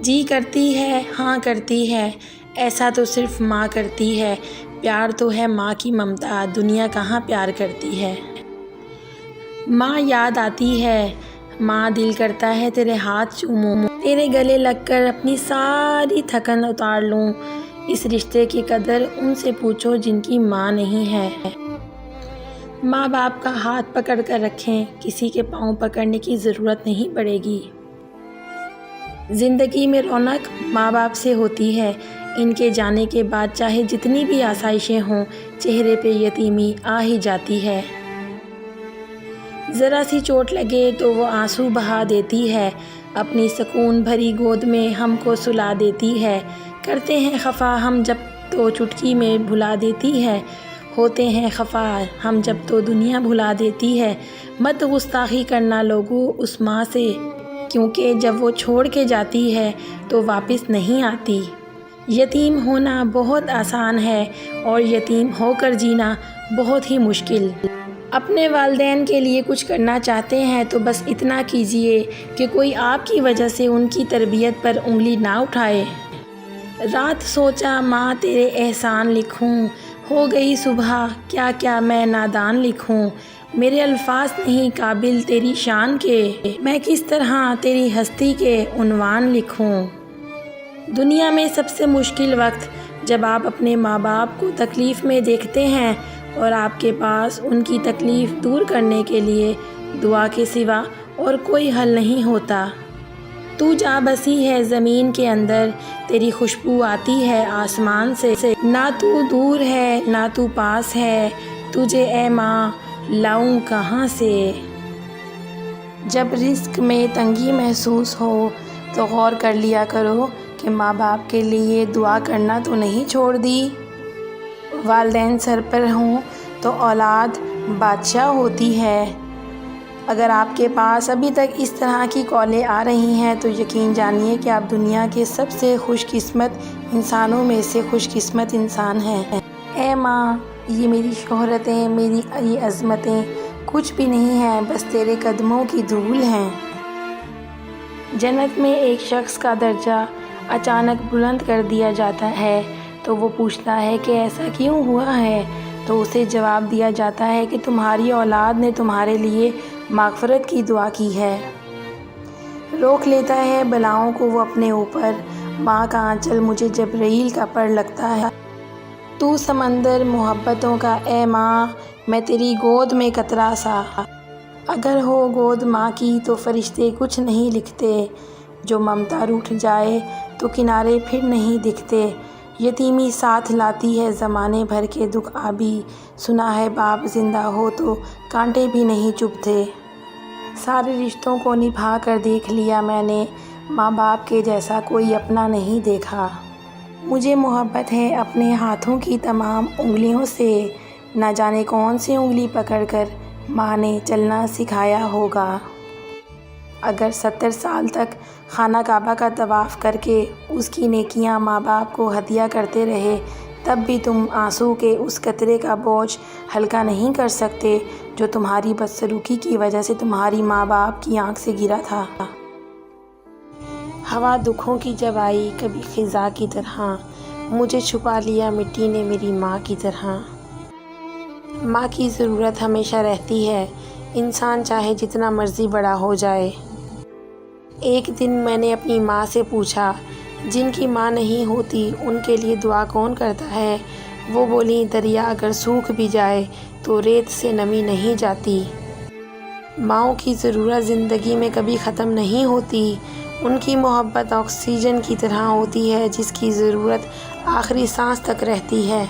جی کرتی ہے ہاں کرتی ہے، ایسا تو صرف ماں کرتی ہے، پیار تو ہے ماں کی ممتا، دنیا کہاں پیار کرتی ہے۔ ماں یاد آتی ہے، ماں دل کرتا ہے تیرے ہاتھ چوموں، تیرے گلے لگ کر اپنی ساری تھکن اتار لوں، اس رشتے کی قدر ان سے پوچھو جن کی ماں نہیں ہے۔ ماں باپ کا ہاتھ پکڑ کر رکھیں، کسی کے پاؤں پکڑنے کی ضرورت نہیں پڑے گی۔ زندگی میں رونق ماں باپ سے ہوتی ہے، ان کے جانے کے بعد چاہے جتنی بھی آسائشیں ہوں، چہرے پہ یتیمی آ ہی جاتی ہے۔ ذرا سی چوٹ لگے تو وہ آنسو بہا دیتی ہے، اپنی سکون بھری گود میں ہم کو سلا دیتی ہے، کرتے ہیں خفا ہم جب تو چٹکی میں بھلا دیتی ہے، ہوتے ہیں خفا ہم جب تو دنیا بھلا دیتی ہے۔ مت گستاخی کرنا لوگوں اس ماں سے، کیونکہ جب وہ چھوڑ کے جاتی ہے تو واپس نہیں آتی۔ یتیم ہونا بہت آسان ہے اور یتیم ہو کر جینا بہت ہی مشکل۔ اپنے والدین کے لیے کچھ کرنا چاہتے ہیں تو بس اتنا کیجیے کہ کوئی آپ کی وجہ سے ان کی تربیت پر انگلی نہ اٹھائے۔ رات سوچا ماں تیرے احسان لکھوں، ہو گئی صبح کیا کیا میں نادان لکھوں، میرے الفاظ نہیں قابل تیری شان کے، میں کس طرح تیری ہستی کے عنوان لکھوں۔ دنیا میں سب سے مشکل وقت جب آپ اپنے ماں باپ کو تکلیف میں دیکھتے ہیں اور آپ کے پاس ان کی تکلیف دور کرنے کے لیے دعا کے سوا اور کوئی حل نہیں ہوتا۔ تو جا بسی ہے زمین کے اندر، تیری خوشبو آتی ہے آسمان سے، نہ تو دور ہے نہ تو پاس ہے، تجھے اے ماں لاؤں کہاں سے۔ جب رزق میں تنگی محسوس ہو تو غور کر لیا کرو کہ ماں باپ کے لیے دعا کرنا تو نہیں چھوڑ دی۔ والدین سر پر ہوں تو اولاد بادشاہ ہوتی ہے۔ اگر آپ کے پاس ابھی تک اس طرح کی کالیں آ رہی ہیں تو یقین جانیے کہ آپ دنیا کے سب سے خوش قسمت انسانوں میں سے خوش قسمت انسان ہیں۔ اے ماں، یہ میری شہرتیں، میری یہ عظمتیں کچھ بھی نہیں ہیں، بس تیرے قدموں کی دھول ہیں۔ جنت میں ایک شخص کا درجہ اچانک بلند کر دیا جاتا ہے تو وہ پوچھتا ہے کہ ایسا کیوں ہوا ہے، تو اسے جواب دیا جاتا ہے کہ تمہاری اولاد نے تمہارے لیے مغفرت کی دعا کی ہے۔ روک لیتا ہے بلاؤں کو وہ اپنے اوپر، ماں کا آنچل مجھے جبرائیل کا پر لگتا ہے۔ تو سمندر محبتوں کا اے ماں، میں تیری گود میں قطرہ سا، اگر ہو گود ماں کی تو فرشتے کچھ نہیں لکھتے، جو ممتا روٹھ جائے تو کنارے پھر نہیں دکھتے، یتیمی ساتھ لاتی ہے زمانے بھر کے دکھ آبی، سنا ہے باپ زندہ ہو تو کانٹے بھی نہیں چبھتے۔ سارے رشتوں کو نبھا کر دیکھ لیا میں نے، ماں باپ کے جیسا کوئی اپنا نہیں دیکھا۔ مجھے محبت ہے اپنے ہاتھوں کی تمام انگلیوں سے، نہ جانے کون سی انگلی پکڑ کر ماں نے چلنا سکھایا ہوگا۔ اگر 70 سال تک خانہ کعبہ کا طواف کر کے اس کی نیکیاں ماں باپ کو ہدیہ کرتے رہے، تب بھی تم آنسو کے اس قطرے کا بوجھ ہلکا نہیں کر سکتے جو تمہاری بدسلوکی کی وجہ سے تمہاری ماں باپ کی آنکھ سے گرا تھا۔ ہوا دکھوں کی جب آئی کبھی خزاں کی طرح، مجھے چھپا لیا مٹی نے میری ماں کی طرح۔ ماں کی ضرورت ہمیشہ رہتی ہے، انسان چاہے جتنا مرضی بڑا ہو جائے۔ ایک دن میں نے اپنی ماں سے پوچھا، جن کی ماں نہیں ہوتی ان کے لیے دعا کون کرتا ہے؟ وہ بولیں، دریا اگر سوکھ بھی جائے تو ریت سے نمی نہیں جاتی۔ ماؤں کی ضرورت زندگی میں کبھی ختم نہیں ہوتی، ان کی محبت آکسیجن کی طرح ہوتی ہے جس کی ضرورت آخری سانس تک رہتی ہے۔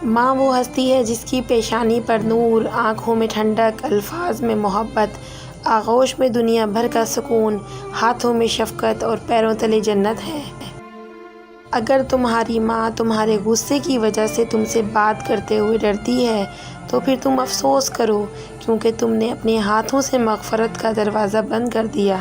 ماں وہ ہستی ہے جس کی پیشانی پر نور، آنکھوں میں ٹھنڈک، الفاظ میں محبت، آغوش میں دنیا بھر کا سکون، ہاتھوں میں شفقت اور پیروں تلے جنت ہے۔ اگر تمہاری ماں تمہارے غصے کی وجہ سے تم سے بات کرتے ہوئے ڈرتی ہے تو پھر تم افسوس کرو، کیونکہ تم نے اپنے ہاتھوں سے مغفرت کا دروازہ بند کر دیا۔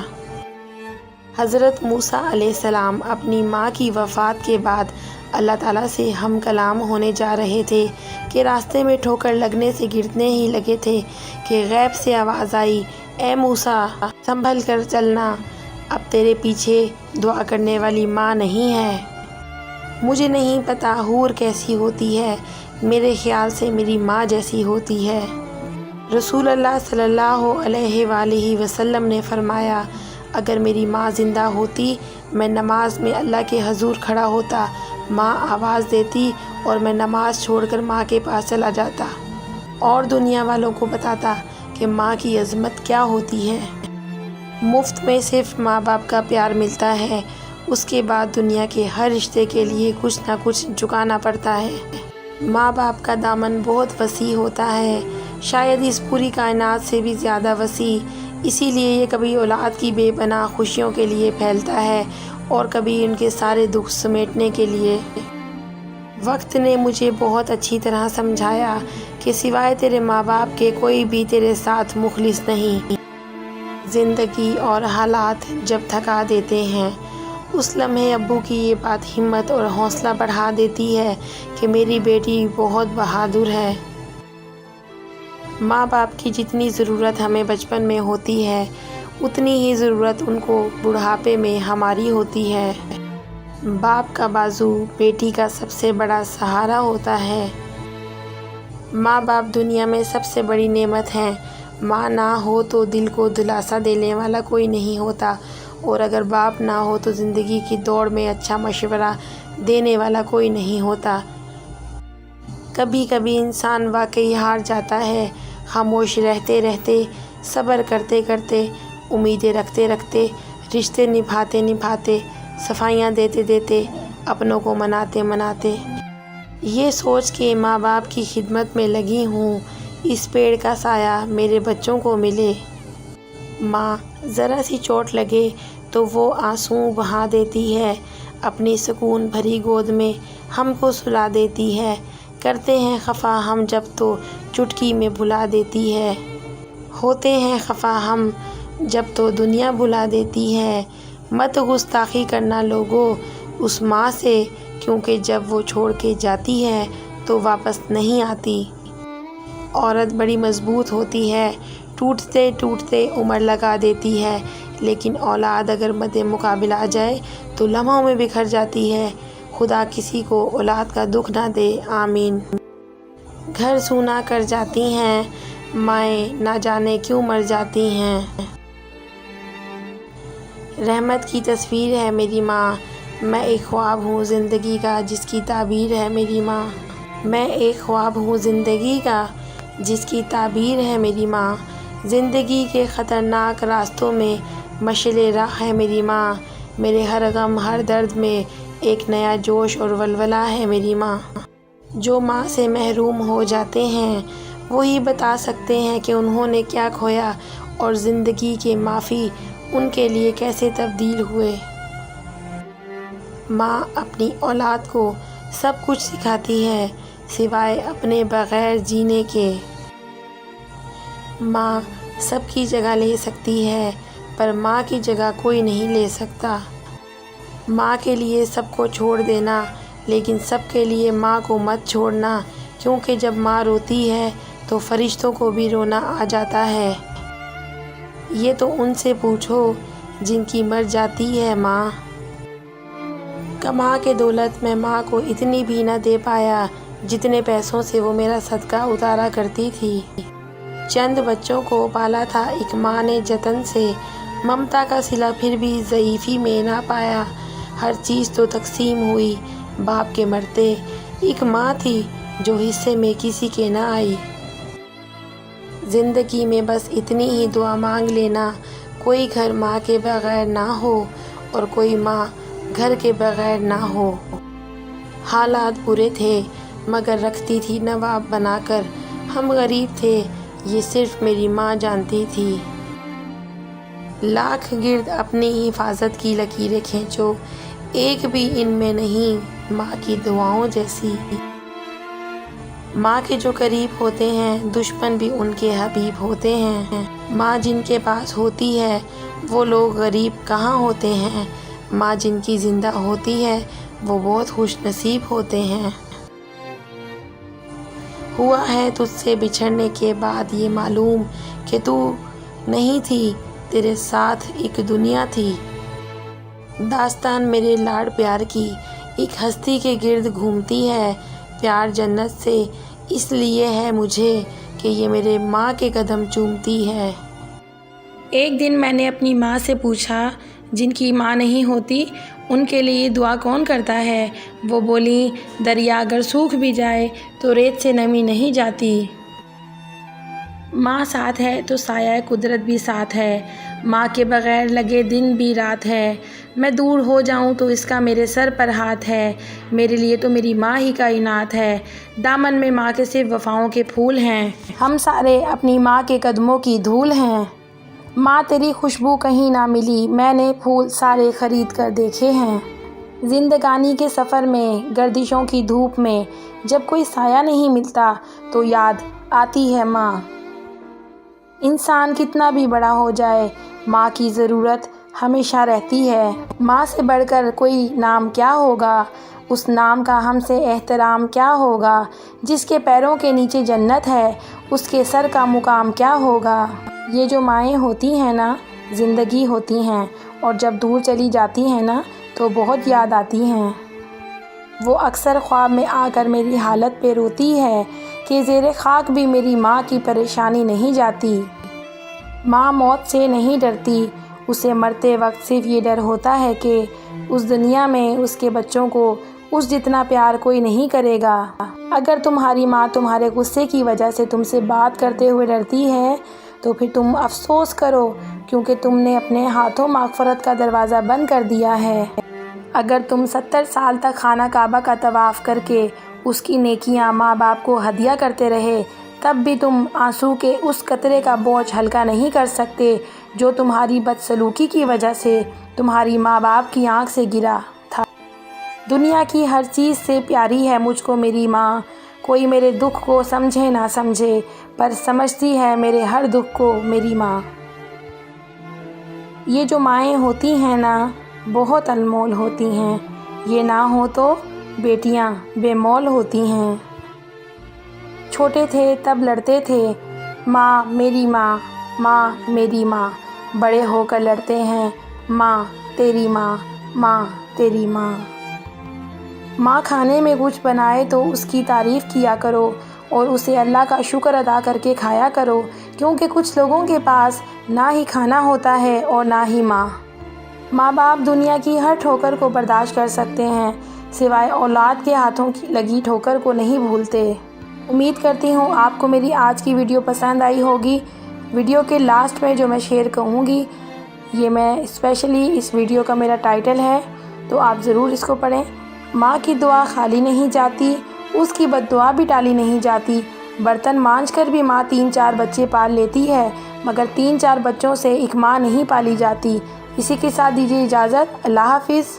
حضرت موسیٰ علیہ السلام اپنی ماں کی وفات کے بعد اللہ تعالیٰ سے ہم کلام ہونے جا رہے تھے کہ راستے میں ٹھوکر لگنے سے گرنے ہی لگے تھے کہ غیب سے آواز آئی، اے موسیٰ، سنبھل کر چلنا، اب تیرے پیچھے دعا کرنے والی ماں نہیں ہے۔ مجھے نہیں پتہ حور کیسی ہوتی ہے، میرے خیال سے میری ماں جیسی ہوتی ہے۔ رسول اللہ صلی اللہ علیہ وآلہ وسلم نے فرمایا، اگر میری ماں زندہ ہوتی میں نماز میں اللہ کے حضور کھڑا ہوتا، ماں آواز دیتی اور میں نماز چھوڑ کر ماں کے پاس چلا جاتا اور دنیا والوں کو بتاتا کہ ماں کی عظمت کیا ہوتی ہے۔ مفت میں صرف ماں باپ کا پیار ملتا ہے، اس کے بعد دنیا کے ہر رشتے کے لیے کچھ نہ کچھ چکانا پڑتا ہے۔ ماں باپ کا دامن بہت وسیع ہوتا ہے، شاید اس پوری کائنات سے بھی زیادہ وسیع، اسی لیے یہ کبھی اولاد کی بے پناہ خوشیوں کے لیے پھیلتا ہے اور کبھی ان کے سارے دکھ سمیٹنے کے لیے۔ وقت نے مجھے بہت اچھی طرح سمجھایا کہ سوائے تیرے ماں باپ کے کوئی بھی تیرے ساتھ مخلص نہیں۔ زندگی اور حالات جب تھکا دیتے ہیں، اس لمحے ابو کی یہ بات ہمت اور حوصلہ بڑھا دیتی ہے کہ میری بیٹی بہت بہادر ہے۔ ماں باپ کی جتنی ضرورت ہمیں بچپن میں ہوتی ہے، اتنی ہی ضرورت ان کو بڑھاپے میں ہماری ہوتی ہے۔ باپ کا بازو بیٹی کا سب سے بڑا سہارا ہوتا ہے۔ ماں باپ دنیا میں سب سے بڑی نعمت ہیں۔ ماں نہ ہو تو دل کو دلاسا دینے والا کوئی نہیں ہوتا، اور اگر باپ نہ ہو تو زندگی کی دوڑ میں اچھا مشورہ دینے والا کوئی نہیں ہوتا۔ کبھی کبھی انسان واقعی ہار جاتا ہے، خاموش رہتے رہتے، صبر کرتے کرتے، امیدیں رکھتے رکھتے، رشتے نبھاتے نبھاتے، صفائیاں دیتے دیتے، اپنوں کو مناتے مناتے۔ یہ سوچ کے ماں باپ کی خدمت میں لگی ہوں، اس پیڑ کا سایہ میرے بچوں کو ملے۔ ماں ذرا سی چوٹ لگے تو وہ آنسو بہا دیتی ہے، اپنی سکون بھری گود میں ہم کو سلا دیتی ہے، کرتے ہیں خفا ہم جب تو چٹکی میں بھلا دیتی ہے، ہوتے ہیں خفا ہم جب تو دنیا بھلا دیتی ہے۔ مت گستاخی کرنا لوگو اس ماں سے، کیونکہ جب وہ چھوڑ کے جاتی ہے تو واپس نہیں آتی۔ عورت بڑی مضبوط ہوتی ہے، ٹوٹتے ٹوٹتے عمر لگا دیتی ہے، لیکن اولاد اگر مد مقابل آ جائے تو لمحوں میں بکھر جاتی ہے۔ خدا کسی کو اولاد کا دکھ نہ دے، آمین۔ گھر سونا کر جاتی ہیں مائیں، نہ جانے کیوں مر جاتی ہیں۔ رحمت کی تصویر ہے میری ماں، میں ایک خواب ہوں زندگی کا جس کی تعبیر ہے میری ماں۔ میں ایک خواب ہوں زندگی کا جس کی تعبیر ہے میری ماں۔ زندگی کے خطرناک راستوں میں مشعل راہ ہے میری ماں، میرے ہر غم ہر درد میں ایک نیا جوش اور ولولہ ہے میری ماں۔ جو ماں سے محروم ہو جاتے ہیں وہی بتا سکتے ہیں کہ انہوں نے کیا کھویا اور زندگی کے مافی ان کے لیے کیسے تبدیل ہوئے۔ ماں اپنی اولاد کو سب کچھ سکھاتی ہے سوائے اپنے بغیر جینے کے۔ ماں سب کی جگہ لے سکتی ہے پر ماں کی جگہ کوئی نہیں لے سکتا۔ ماں کے لیے سب کو چھوڑ دینا، لیکن سب کے لیے ماں کو مت چھوڑنا، کیونکہ جب ماں روتی ہے تو فرشتوں کو بھی رونا آ جاتا ہے۔ یہ تو ان سے پوچھو جن کی مر جاتی ہے ماں۔ کما کے دولت میں ماں کو اتنی بھی نہ دے پایا جتنے پیسوں سے وہ میرا صدقہ اتارا کرتی تھی۔ چند بچوں کو پالا تھا ایک ماں نے جتن سے، ممتا کا صلہ پھر بھی ضعیفی میں نہ پایا۔ ہر چیز تو تقسیم ہوئی باپ کے مرتے، ایک ماں تھی جو حصے میں کسی کے نہ آئی۔ زندگی میں بس اتنی ہی دعا مانگ لینا، کوئی گھر ماں کے بغیر نہ ہو اور کوئی ماں گھر کے بغیر نہ ہو۔ حالات برے تھے مگر رکھتی تھی نواب بنا کر، ہم غریب تھے یہ صرف میری ماں جانتی تھی۔ لاکھ گرد اپنی حفاظت کی لکیریں کھینچو، ایک بھی ان میں نہیں ماں کی دعاؤں جیسی۔ ماں کے جو قریب ہوتے ہیں دشمن بھی ان کے حبیب ہوتے ہیں۔ ماں جن کے پاس ہوتی ہے وہ لوگ غریب کہاں ہوتے ہیں، ماں جن کی زندہ ہوتی ہے وہ بہت خوش نصیب ہوتے ہیں۔ ہوا ہے تجھ سے بچھڑنے کے بعد یہ معلوم کہ تو نہیں تھی، تیرے ساتھ ایک دنیا تھی۔ داستان میرے لاڈ پیار کی ایک ہستی کے گرد گھومتی ہے۔ پیار جنت سے اس لیے ہے مجھے کہ یہ میرے ماں کے قدم چومتی ہے۔ ایک دن میں نے اپنی ماں سے پوچھا، جن کی ماں نہیں ہوتی ان کے لیے دعا کون کرتا ہے؟ وہ بولیں، دریا اگر سوکھ بھی جائے تو ریت سے نمی نہیں جاتی۔ ماں ساتھ ہے تو سایہ قدرت بھی ساتھ ہے۔ ماں کے بغیر لگے دن بھی رات ہے۔ میں دور ہو جاؤں تو اس کا میرے سر پر ہاتھ ہے۔ میرے لیے تو میری ماں ہی کائنات ہے۔ دامن میں ماں کے صرف وفاؤں کے پھول ہیں۔ ہم سارے اپنی ماں کے قدموں کی دھول ہیں۔ ماں تیری خوشبو کہیں نہ ملی، میں نے پھول سارے خرید کر دیکھے ہیں۔ زندگانی کے سفر میں، گردشوں کی دھوپ میں، جب کوئی سایہ نہیں ملتا تو یاد آتی ہے ماں۔ انسان کتنا بھی بڑا ہو جائے، ماں کی ضرورت ہمیشہ رہتی ہے۔ ماں سے بڑھ کر کوئی نام کیا ہوگا، اس نام کا ہم سے احترام کیا ہوگا۔ جس کے پیروں کے نیچے جنت ہے، اس کے سر کا مقام کیا ہوگا۔ یہ جو مائیں ہوتی ہیں نا، زندگی ہوتی ہیں، اور جب دور چلی جاتی ہیں نا تو بہت یاد آتی ہیں۔ وہ اکثر خواب میں آ کر میری حالت پہ روتی ہے کہ زیر خاک بھی میری ماں کی پریشانی نہیں جاتی۔ ماں موت سے نہیں ڈرتی، اسے مرتے وقت صرف یہ ڈر ہوتا ہے کہ اس دنیا میں اس کے بچوں کو اس جتنا پیار کوئی نہیں کرے گا۔ اگر تمہاری ماں تمہارے غصے کی وجہ سے تم سے بات کرتے ہوئے ڈرتی ہے تو پھر تم افسوس کرو، کیونکہ تم نے اپنے ہاتھوں مغفرت کا دروازہ بند کر دیا ہے۔ اگر تم 70 سال تک خانہ کعبہ کا طواف کر کے اس کی نیکیاں ماں باپ کو ہدیہ کرتے رہے، تب بھی تم آنسو کے اس قطرے کا بوجھ ہلکا نہیں کر سکتے جو تمہاری بدسلوکی کی وجہ سے تمہاری ماں باپ کی آنکھ سے گرا تھا۔ دنیا کی ہر چیز سے پیاری ہے مجھ کو میری ماں۔ کوئی میرے دکھ کو سمجھے نہ سمجھے، پر سمجھتی ہے میرے ہر دکھ کو میری ماں۔ یہ جو مائیں ہوتی ہیں نا، بہت انمول ہوتی ہیں۔ یہ نہ ہو تو بیٹیاں بے مول ہوتی ہیں۔ چھوٹے تھے تب لڑتے تھے، ماں میری ماں، ماں میری ماں۔ بڑے ہو کر لڑتے ہیں، ماں تیری ماں، ماں تیری ماں۔ ماں کھانے میں کچھ بنائے تو اس کی تعریف کیا کرو اور اسے اللہ کا شکر ادا کر کے کھایا کرو، کیونکہ کچھ لوگوں کے پاس نہ ہی کھانا ہوتا ہے اور نہ ہی ماں۔ ماں باپ دنیا کی ہر ٹھوکر کو برداشت کر سکتے ہیں، سوائے اولاد کے ہاتھوں کی لگی ٹھوکر کو نہیں بھولتے۔ امید کرتی ہوں آپ کو میری آج کی ویڈیو پسند آئی ہوگی۔ ویڈیو کے لاسٹ میں جو میں شیئر کہوں گی، یہ میں اسپیشلی اس ویڈیو کا میرا ٹائٹل ہے، تو آپ ضرور اس کو پڑھیں۔ ماں کی دعا خالی نہیں جاتی، اس کی بد دعا بھی ٹالی نہیں جاتی۔ برتن مانجھ کر بھی ماں 3-4 بچے پال لیتی ہے، مگر 3-4 بچوں سے ایک ماں نہیں پالی جاتی۔ اسی کے ساتھ دیجیے اجازت۔ اللہ حافظ۔